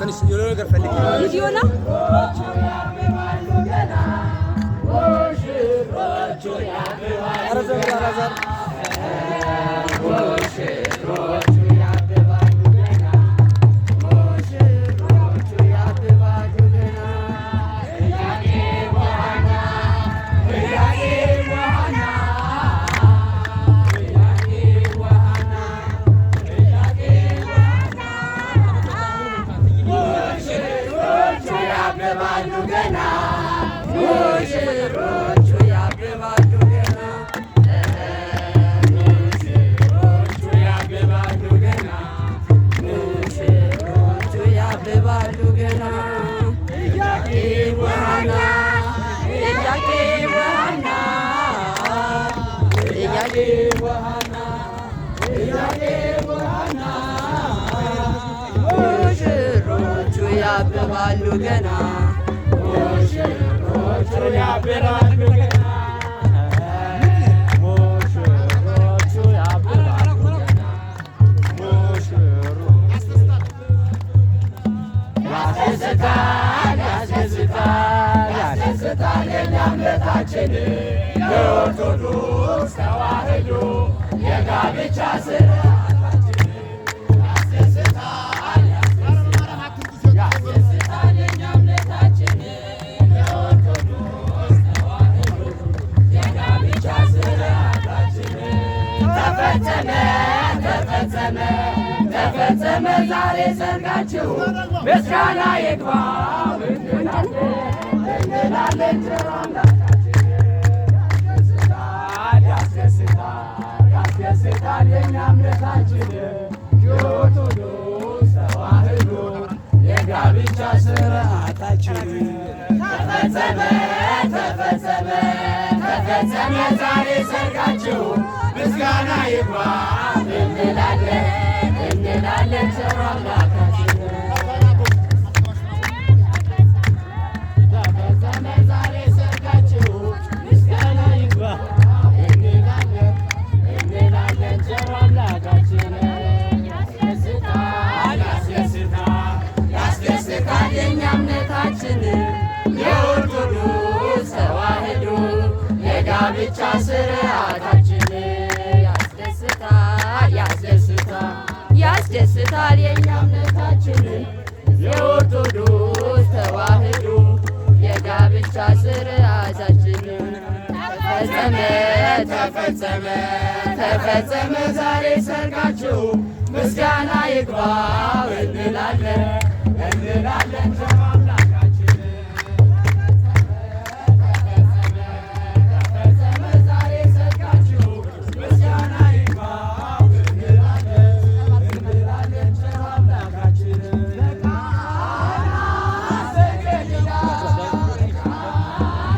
ትንሽ የሆነ ነገር ፈልግ ቪዲዮ ነው ያብባሉ ገና ሙሽሮቹ ያብባሉ ገና ሙሽሮቹ ያብባሉ ገና ሙሽሮቹ ያስደስታል ያስደስታል ያስደስታል የኛ እምነታችን የኦርቶዶክስ ተዋሕዶ የጋብቻ ሥርዓታችን ያስደስታል ያስደስታል የኛ እምነታችን የኦርቶዶክስ ተዋሕዶ የጋብቻ ሥርዓታችን ተፈጸመ ተፈጸመ ተፈጸመ ዛሬ ሰርጋችሁ ምስጋና ይግባው እንላለን ቸር አምላካችን ያስደስታል ያስደስታል የኛ እምነታችን የኦርቶዶክስ ተዋሕዶ የጋብቻ ሥርዓታችን ተፈጸመ ተፈጸመ ተፈጸመ ዛሬ ሰርጋችሁ ምስጋና ይግባው እንላለን ቸር አምላካችን ተፈጸመ ዛሬ ሰርጋችሁ ምስጋና ይግባው እንላለን ቸር አምላካችን ያስደስታል ያስደስታል ያስደስታል የኛ እምነታችን የኦርቶዶክስ ተዋሕዶ የጋብቻ ሥርዓታችን ያስደስታል ያስደስታል ያስደስታል የኛ እምነታችን የኦርቶዶክስ ተዋሕዶ የጋብቻ ሥርዓታችን ተፈጸመ ተፈጸመ ተፈጸመ ዛሬ ሰርጋችሁ ምስጋና ይግባው እንላለን